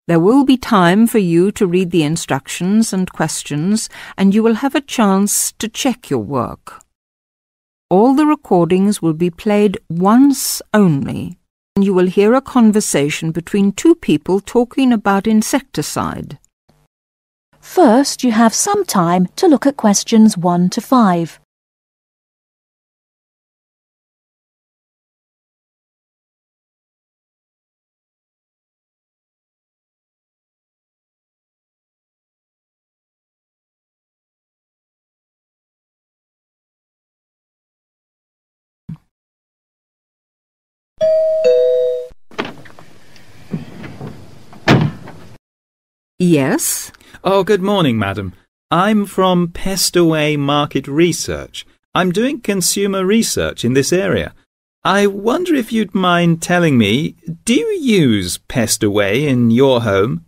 There will be time for you to read the instructions and questions, and you will have a chance to check your work. All the recordings will be played once only, and you will hear a conversation between two people talking about insecticide. First, you have some time to look at questions 1 to 5. Yes? Oh, good morning, madam. I'm from Pestaway Market Research. I'm doing consumer research in this area. I wonder if you'd mind telling me, do you use Pestaway in your home?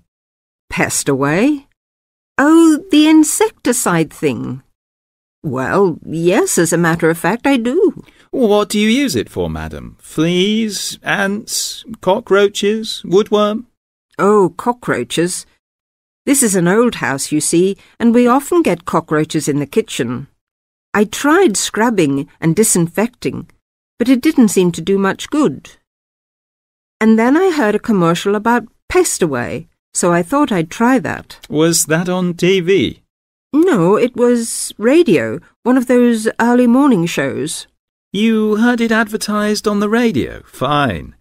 Pestaway? Oh, the insecticide thing. Well, yes, as a matter of fact, I do. What do you use it for, madam? Fleas, ants, cockroaches, woodworm? Oh, cockroaches. This is an old house, you see, and we often get cockroaches in the kitchen. I tried scrubbing and disinfecting, but it didn't seem to do much good. And then I heard a commercial about Pestaway, so I thought I'd try that. Was that on TV? No, it was radio, one of those early morning shows. You heard it advertised on the radio? Fine.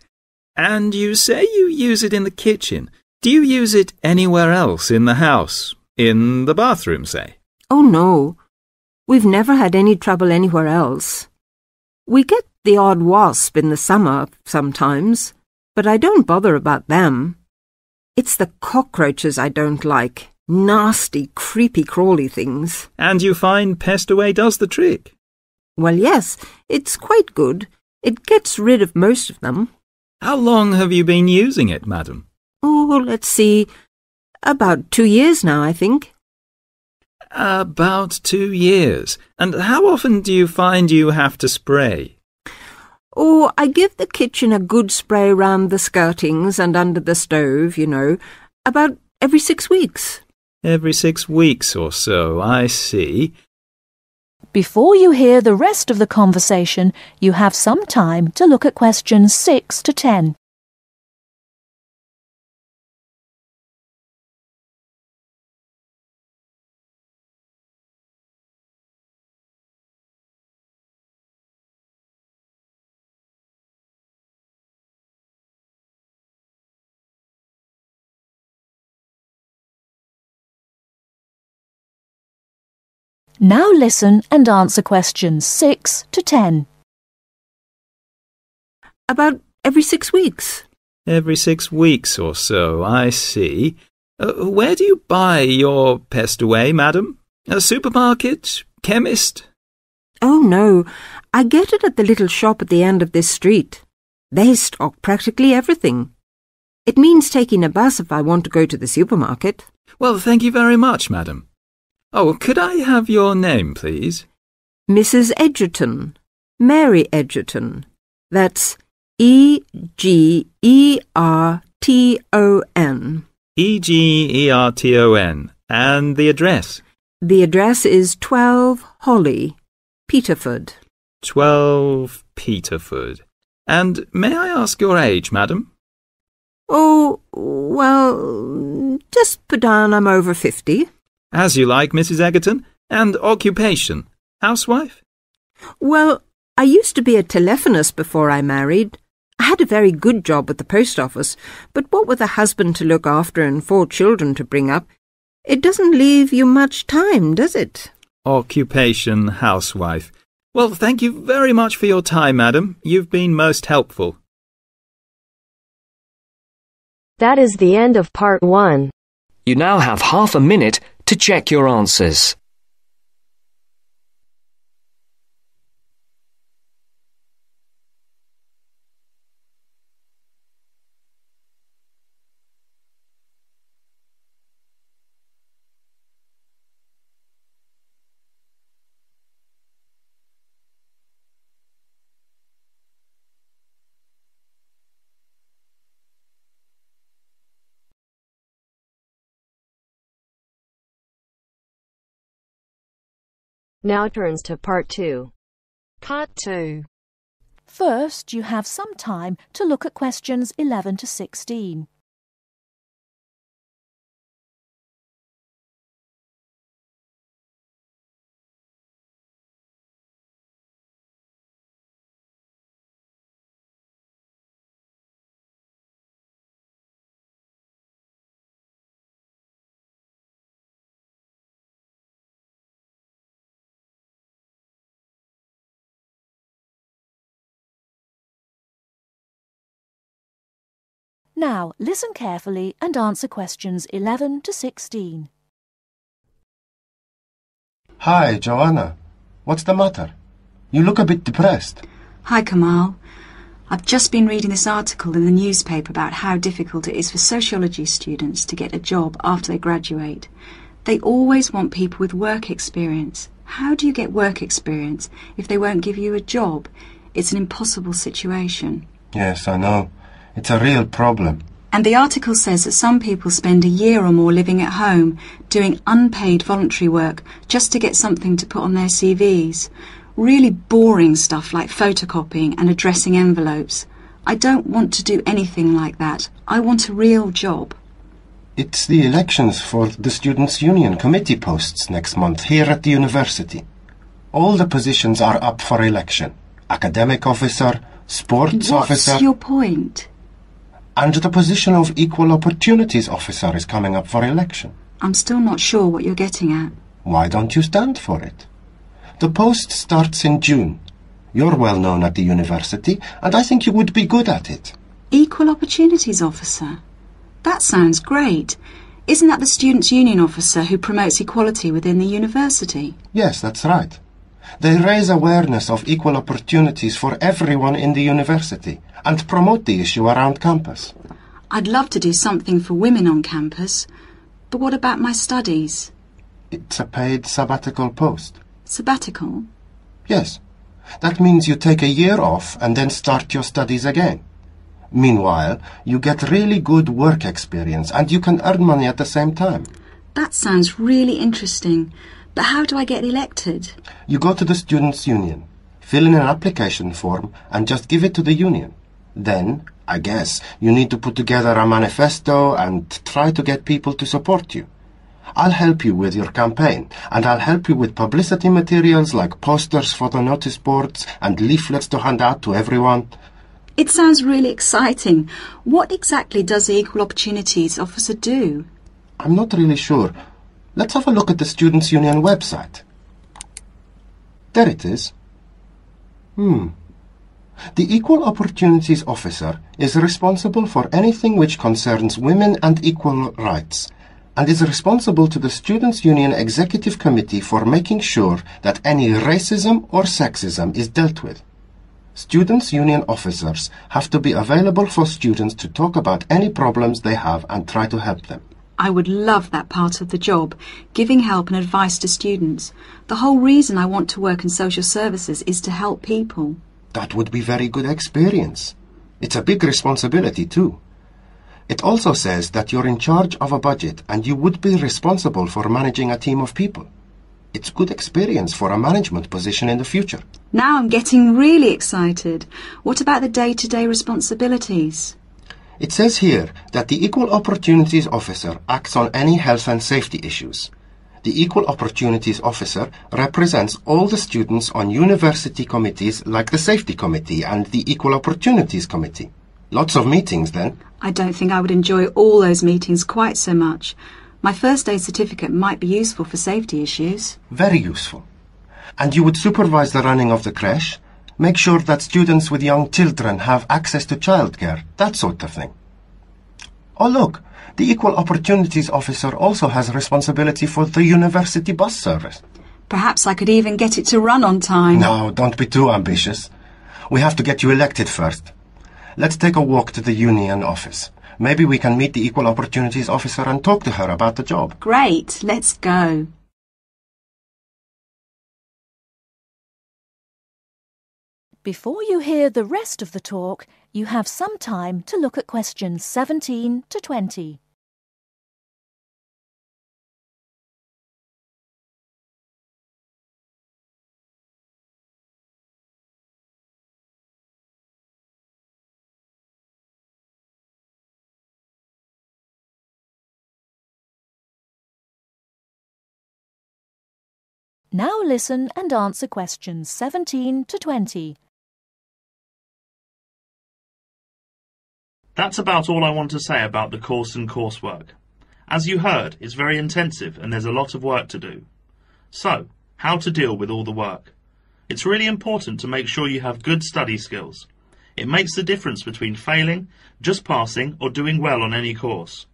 And you say you use it in the kitchen. Do you use it anywhere else in the house? In the bathroom, say? Oh, no. We've never had any trouble anywhere else. We get the odd wasp in the summer sometimes, but I don't bother about them. It's the cockroaches I don't like. Nasty, creepy, crawly things. And you find Pestaway does the trick? Well, yes, it's quite good. It gets rid of most of them. How long have you been using it, madam? Oh, let's see. About 2 years now, I think. About 2 years. And how often do you find you have to spray? Oh, I give the kitchen a good spray round the skirtings and under the stove, you know, about every 6 weeks. Every 6 weeks or so, I see. Before you hear the rest of the conversation, you have some time to look at questions 6 to 10. Now listen and answer questions 6 to 10. About every 6 weeks. Every 6 weeks or so, I see. Where do you buy your Pestaway, madam? A supermarket? Chemist? Oh, no. I get it at the little shop at the end of this street. They stock practically everything. It means taking a bus if I want to go to the supermarket. Well, thank you very much, madam. Oh, could I have your name, please? Mrs. Edgerton. Mary Edgerton. That's E-G-E-R-T-O-N. E-G-E-R-T-O-N. And the address? The address is 12 Holly, Peterford. 12 Peterford. And may I ask your age, madam? Oh, well, just put down I'm over 50. As you like, Mrs. Egerton. And occupation? Housewife? Well, I used to be a telephonist before I married. I had a very good job at the post office, but what with a husband to look after and 4 children to bring up, it doesn't leave you much time, does it? Occupation, housewife. Well, thank you very much for your time, madam. You've been most helpful. That is the end of part 1. You now have half a minute to check your answers. Now turns to part 2. Part 2. First, you have some time to look at questions 11 to 16. Now, listen carefully and answer questions 11 to 16. Hi, Joanna. What's the matter? You look a bit depressed. Hi, Kamal. I've just been reading this article in the newspaper about how difficult it is for sociology students to get a job after they graduate. They always want people with work experience. How do you get work experience if they won't give you a job? It's an impossible situation. Yes, I know. It's a real problem. And the article says that some people spend a year or more living at home, doing unpaid voluntary work just to get something to put on their CVs. Really boring stuff like photocopying and addressing envelopes. I don't want to do anything like that. I want a real job. It's the elections for the Students' Union committee posts next month here at the university. All the positions are up for election. Academic officer, sports officer... What's your point? And the position of equal opportunities officer is coming up for election. I'm still not sure what you're getting at. Why don't you stand for it? The post starts in June. You're well known at the university, and I think you would be good at it. Equal opportunities officer? That sounds great. Isn't that the Students' Union officer who promotes equality within the university? Yes, that's right. They raise awareness of equal opportunities for everyone in the university and promote the issue around campus. I'd love to do something for women on campus, but what about my studies? It's a paid sabbatical post. Sabbatical? Yes. That means you take a year off and then start your studies again. Meanwhile, you get really good work experience and you can earn money at the same time. That sounds really interesting. But how do I get elected? You go to the Students' Union, fill in an application form and just give it to the union. Then, I guess, you need to put together a manifesto and try to get people to support you. I'll help you with your campaign, and I'll help you with publicity materials like posters for the notice boards and leaflets to hand out to everyone. It sounds really exciting. What exactly does the Equal Opportunities Officer do? I'm not really sure. Let's have a look at the Students' Union website. There it is. The Equal Opportunities Officer is responsible for anything which concerns women and equal rights, and is responsible to the Students' Union Executive Committee for making sure that any racism or sexism is dealt with. Students' Union officers have to be available for students to talk about any problems they have and try to help them. I would love that part of the job, giving help and advice to students. The whole reason I want to work in social services is to help people. That would be very good experience. It's a big responsibility too. It also says that you're in charge of a budget and you would be responsible for managing a team of people. It's good experience for a management position in the future. Now I'm getting really excited. What about the day-to-day responsibilities? It says here that the Equal Opportunities Officer acts on any health and safety issues. The Equal Opportunities Officer represents all the students on university committees like the Safety Committee and the Equal Opportunities Committee. Lots of meetings then. I don't think I would enjoy all those meetings quite so much. My first aid certificate might be useful for safety issues. Very useful. And you would supervise the running of the creche, make sure that students with young children have access to childcare, that sort of thing. Oh look, the Equal Opportunities Officer also has responsibility for the university bus service. Perhaps I could even get it to run on time. No, don't be too ambitious. We have to get you elected first. Let's take a walk to the union office. Maybe we can meet the Equal Opportunities Officer and talk to her about the job. Great, let's go. Before you hear the rest of the talk, you have some time to look at questions 17 to 20. Now listen and answer questions 17 to 20. That's about all I want to say about the course and coursework. As you heard, it's very intensive and there's a lot of work to do. So, how to deal with all the work? It's really important to make sure you have good study skills. It makes the difference between failing, just passing, or doing well on any course.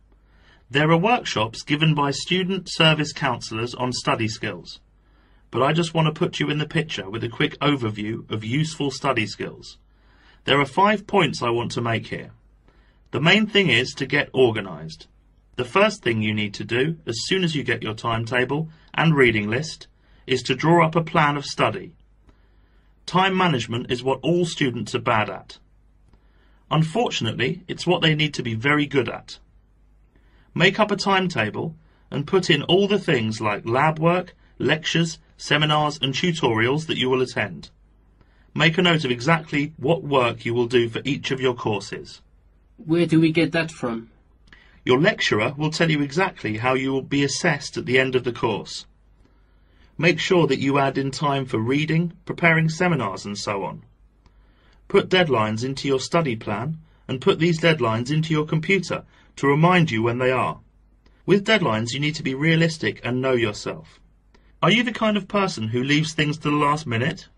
There are workshops given by student service counsellors on study skills. But I just want to put you in the picture with a quick overview of useful study skills. There are 5 points I want to make here. The main thing is to get organised. The first thing you need to do, as soon as you get your timetable and reading list, is to draw up a plan of study. Time management is what all students are bad at. Unfortunately, it's what they need to be very good at. Make up a timetable and put in all the things like lab work, lectures, seminars and tutorials that you will attend. Make a note of exactly what work you will do for each of your courses. Where do we get that from? Your lecturer will tell you exactly how you will be assessed at the end of the course. Make sure that you add in time for reading, preparing seminars and so on. Put deadlines into your study plan and put these deadlines into your computer to remind you when they are. With deadlines you need to be realistic and know yourself. Are you the kind of person who leaves things to the last minute?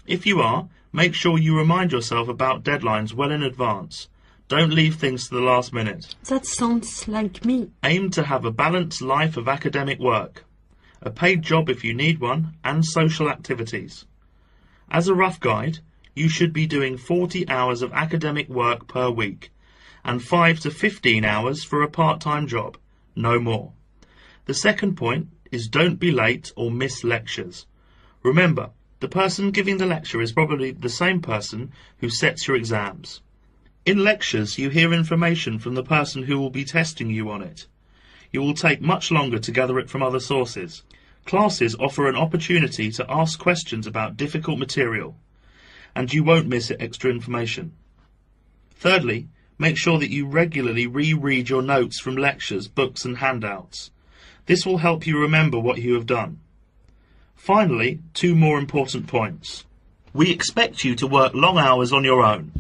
If you are, make sure you remind yourself about deadlines well in advance. Don't leave things to the last minute. That sounds like me. Aim to have a balanced life of academic work, a paid job if you need one, and social activities. As a rough guide, you should be doing 40 hours of academic work per week, and 5 to 15 hours for a part-time job, no more. The second point is don't be late or miss lectures. Remember, the person giving the lecture is probably the same person who sets your exams. In lectures, you hear information from the person who will be testing you on it. You will take much longer to gather it from other sources. Classes offer an opportunity to ask questions about difficult material, and you won't miss extra information. Thirdly, make sure that you regularly reread your notes from lectures, books and handouts. This will help you remember what you have done. Finally, 2 more important points. We expect you to work long hours on your own.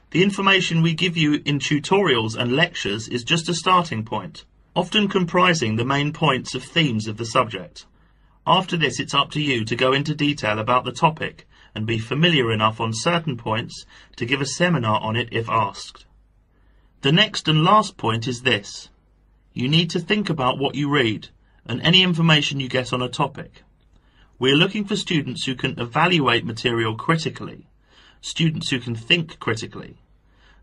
The information we give you in tutorials and lectures is just a starting point, often comprising the main points of themes of the subject. After this, it's up to you to go into detail about the topic and be familiar enough on certain points to give a seminar on it if asked. The next and last point is this. You need to think about what you read and any information you get on a topic. We're looking for students who can evaluate material critically, students who can think critically.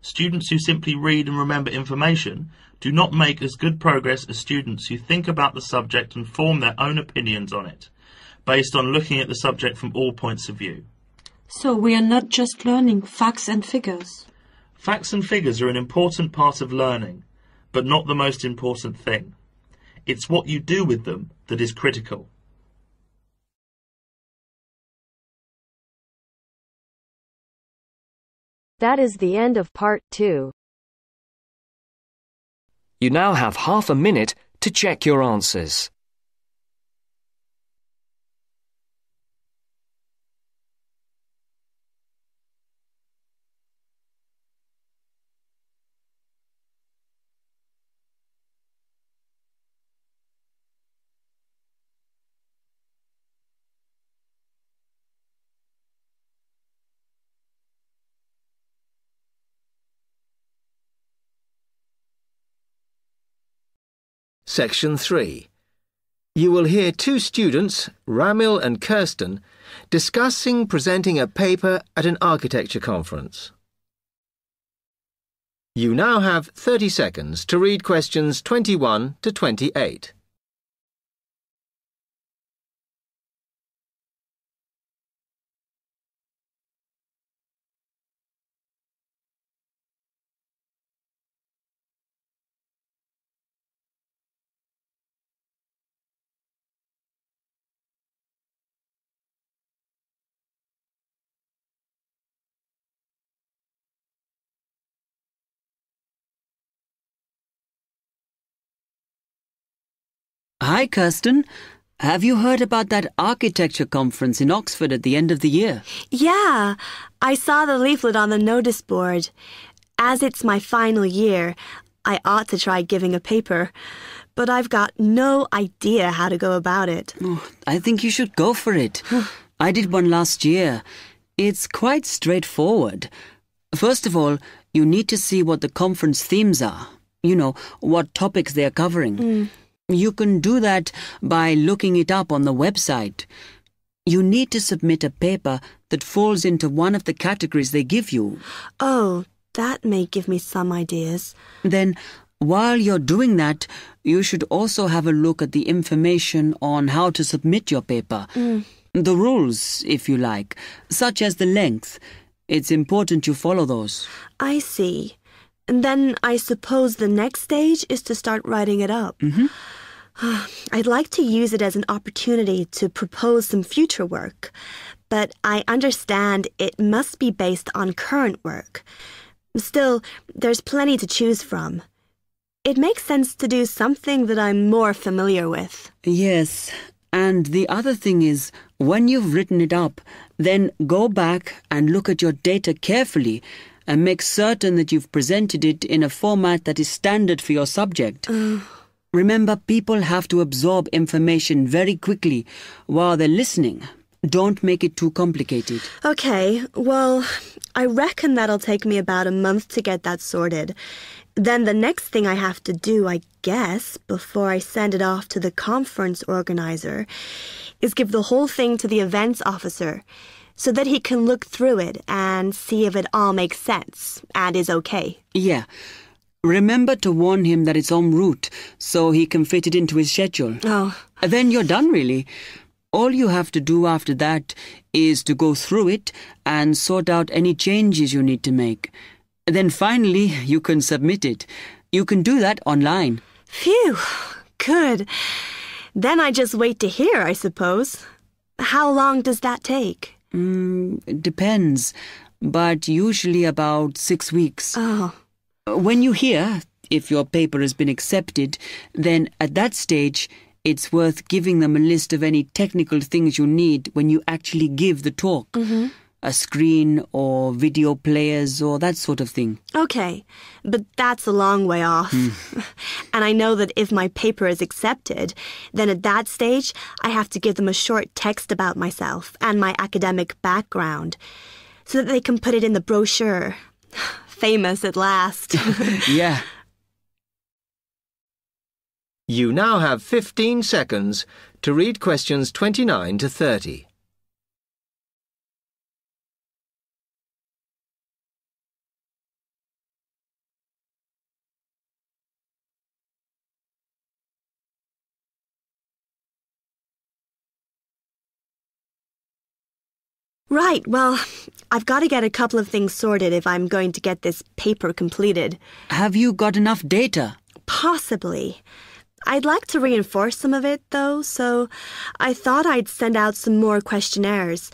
Students who simply read and remember information do not make as good progress as students who think about the subject and form their own opinions on it, based on looking at the subject from all points of view. So we are not just learning facts and figures. Facts and figures are an important part of learning, but not the most important thing. It's what you do with them that is critical. That is the end of part 2. You now have half a minute to check your answers. Section 3. You will hear 2 students, Ramil and Kirsten, discussing presenting a paper at an architecture conference. You now have 30 seconds to read questions 21 to 28. Hi, Kirsten. Have you heard about that architecture conference in Oxford at the end of the year? Yeah, I saw the leaflet on the notice board. As it's my final year, I ought to try giving a paper, but I've got no idea how to go about it. Oh, I think you should go for it. I did one last year. It's quite straightforward. First of all, you need to see what the conference themes are. You know, what topics they are covering. You can do that by looking it up on the website. You need to submit a paper that falls into one of the categories they give you. Oh, that may give me some ideas. Then, while you're doing that, you should also have a look at the information on how to submit your paper. The rules, if you like, such as the length. It's important you follow those. I see. And then I suppose the next stage is to start writing it up. I'd like to use it as an opportunity to propose some future work, but I understand it must be based on current work. Still, there's plenty to choose from. It makes sense to do something that I'm more familiar with. Yes, and the other thing is, when you've written it up, then go back and look at your data carefully and make certain that you've presented it in a format that is standard for your subject. Remember, people have to absorb information very quickly while they're listening. Don't make it too complicated. Okay, well, I reckon that'll take me about a month to get that sorted. Then the next thing I have to do, I guess, before I send it off to the conference organizer, is give the whole thing to the events officer so that he can look through it and see if it all makes sense and is okay. Yeah. Remember to warn him that it's en route so he can fit it into his schedule. Oh. Then you're done, really. All you have to do after that is to go through it and sort out any changes you need to make. Then finally, you can submit it. You can do that online. Phew, good. Then I just wait to hear, I suppose. How long does that take? It depends, but usually about 6 weeks. Oh. When you hear if your paper has been accepted, then at that stage, it's worth giving them a list of any technical things you need when you actually give the talk. A screen or video players or that sort of thing. Okay, but that's a long way off. And I know that if my paper is accepted, then at that stage, I have to give them a short text about myself and my academic background so that they can put it in the brochure. Famous at last. Yeah. You now have 15 seconds to read questions 29 to 30. Right, well, I've got to get a couple of things sorted if I'm going to get this paper completed. Have you got enough data? Possibly. I'd like to reinforce some of it, though, so I thought I'd send out some more questionnaires.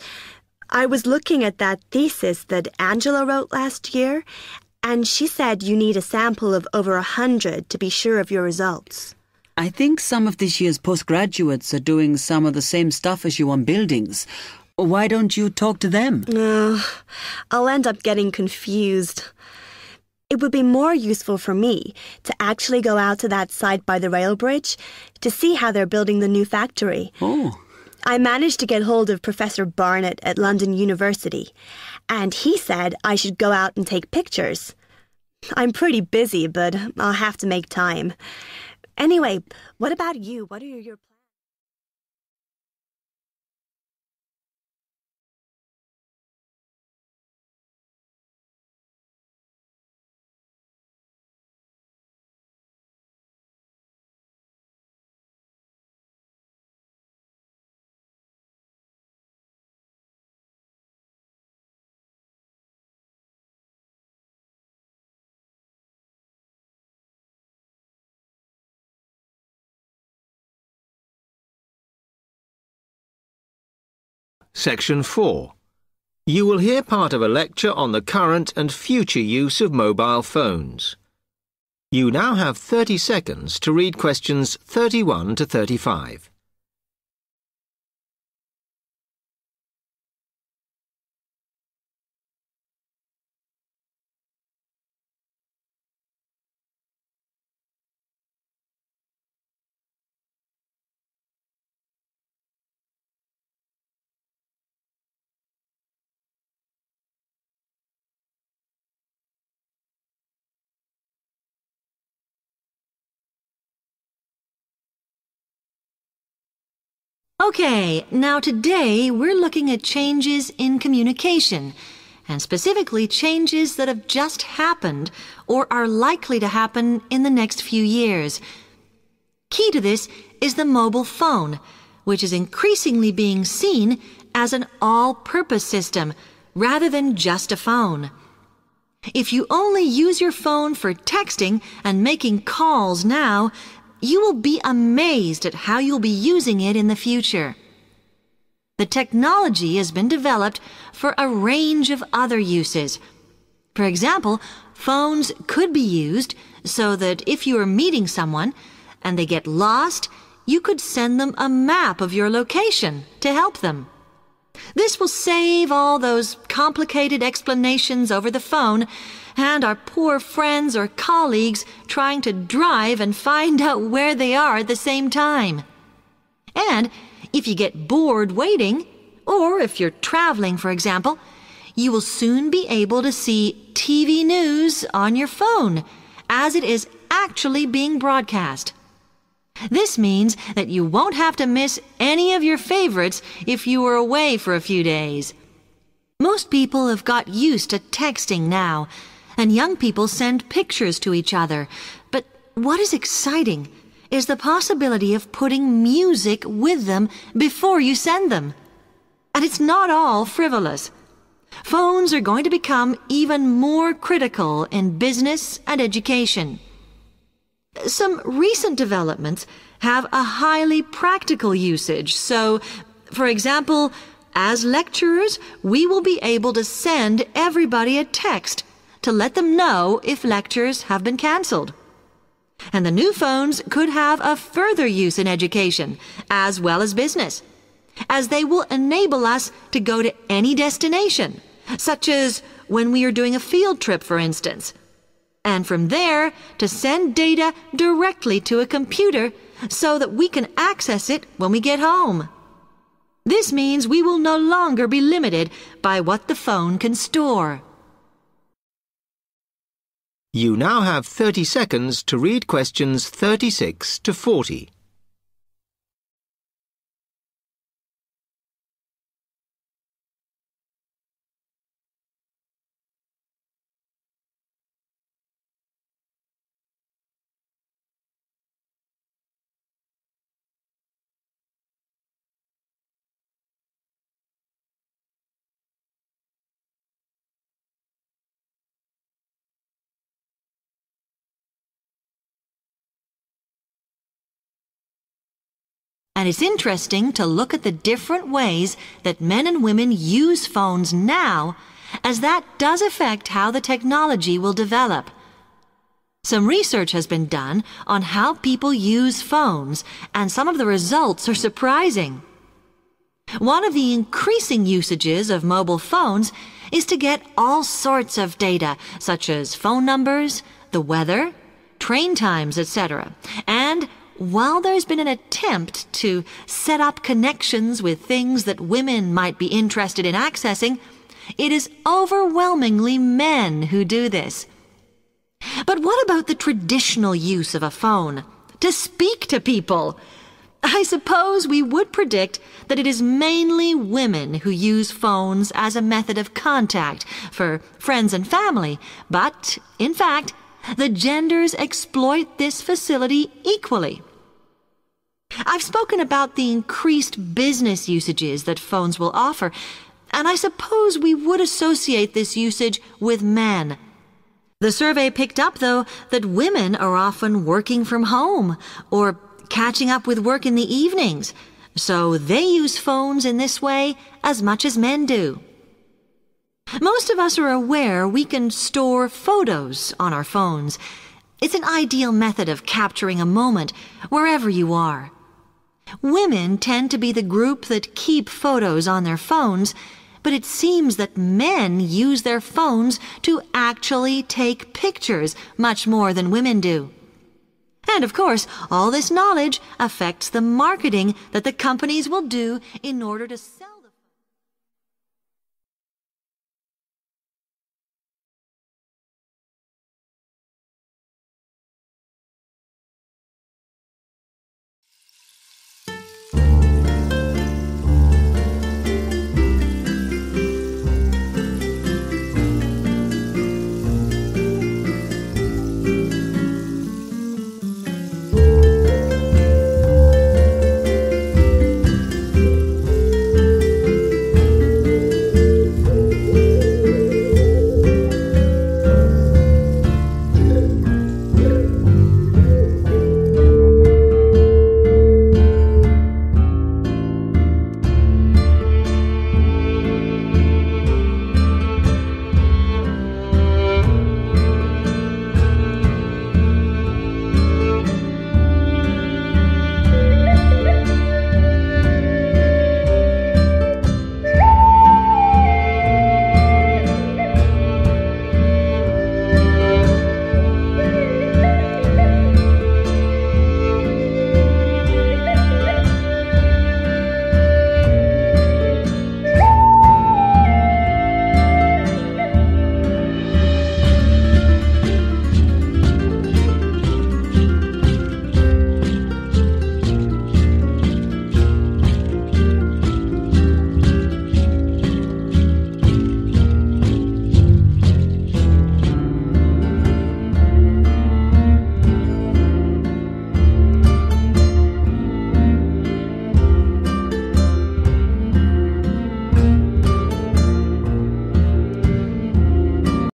I was looking at that thesis that Angela wrote last year, and she said you need a sample of over 100 to be sure of your results. I think some of this year's postgraduates are doing some of the same stuff as you on buildings. Why don't you talk to them? I'll end up getting confused. It would be more useful for me to actually go out to that site by the rail bridge to see how they're building the new factory. Oh. I managed to get hold of Professor Barnett at London University, and he said I should go out and take pictures. I'm pretty busy, but I'll have to make time. Anyway, what about you? What are your plans? Section 4. You will hear part of a lecture on the current and future use of mobile phones. You now have 30 seconds to read questions 31 to 35. Okay, now today we're looking at changes in communication, and specifically changes that have just happened or are likely to happen in the next few years. Key to this is the mobile phone, which is increasingly being seen as an all-purpose system rather than just a phone. If you only use your phone for texting and making calls now, you will be amazed at how you'll be using it in the future. The technology has been developed for a range of other uses. For example, phones could be used so that if you are meeting someone and they get lost, you could send them a map of your location to help them. This will save all those complicated explanations over the phone and our poor friends or colleagues trying to drive and find out where they are at the same time. And if you get bored waiting, or if you're traveling, for example, you will soon be able to see TV news on your phone as it is actually being broadcast. This means that you won't have to miss any of your favorites if you were away for a few days. Most people have got used to texting now, and young people send pictures to each other. But what is exciting is the possibility of putting music with them before you send them. And it's not all frivolous. Phones are going to become even more critical in business and education. Some recent developments have a highly practical usage. So, for example, as lecturers, we will be able to send everybody a text to let them know if lectures have been cancelled. And the new phones could have a further use in education, as well as business, as they will enable us to go to any destination, such as when we are doing a field trip, for instance, and from there to send data directly to a computer so that we can access it when we get home. This means we will no longer be limited by what the phone can store. You now have 30 seconds to read questions 36 to 40. And it's interesting to look at the different ways that men and women use phones now, as that does affect how the technology will develop. Some research has been done on how people use phones, and some of the results are surprising. One of the increasing usages of mobile phones is to get all sorts of data, such as phone numbers, the weather, train times, etc. And while there's been an attempt to set up connections with things that women might be interested in accessing, it is overwhelmingly men who do this. But what about the traditional use of a phone? To speak to people? I suppose we would predict that it is mainly women who use phones as a method of contact for friends and family, but, in fact, the genders exploit this facility equally. I've spoken about the increased business usages that phones will offer, and I suppose we would associate this usage with men. The survey picked up, though, that women are often working from home or catching up with work in the evenings, so they use phones in this way as much as men do. Most of us are aware we can store photos on our phones. It's an ideal method of capturing a moment wherever you are. Women tend to be the group that keep photos on their phones, but it seems that men use their phones to actually take pictures much more than women do. And of course, all this knowledge affects the marketing that the companies will do in order to sell